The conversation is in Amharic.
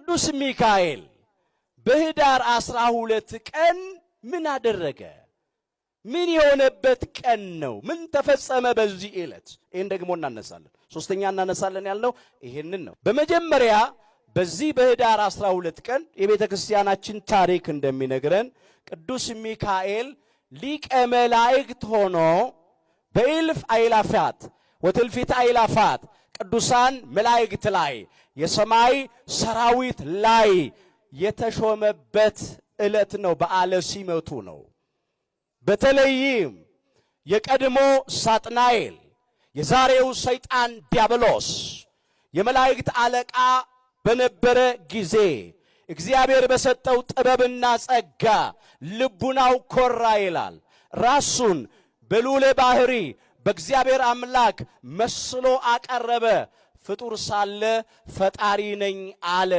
ቅዱስ ሚካኤል በህዳር 12 ቀን ምን አደረገ? ምን የሆነበት ቀን ነው? ምን ተፈጸመ በዚህ ዕለት? ይሄን ደግሞ እናነሳለን። ሶስተኛ እናነሳለን ያልነው ይሄንን ነው። በመጀመሪያ በዚህ በህዳር 12 ቀን የቤተ ክርስቲያናችን ታሪክ እንደሚነግረን ቅዱስ ሚካኤል ሊቀ መላእክት ሆኖ በእልፍ አእላፋት ወትእልፊተ አእላፋት ቅዱሳን መላእክት ላይ የሰማይ ሰራዊት ላይ የተሾመበት ዕለት ነው። በዓለ ሲመቱ ነው። በተለይም የቀድሞ ሳጥናኤል የዛሬው ሰይጣን ዲያብሎስ የመላእክት አለቃ በነበረ ጊዜ እግዚአብሔር በሰጠው ጥበብና ጸጋ ልቡናው ኮራ ይላል። ራሱን በልዑለ ባሕሪ በእግዚአብሔር አምላክ መስሎ አቀረበ። ፍጡር ሳለ ፈጣሪ ነኝ አለ።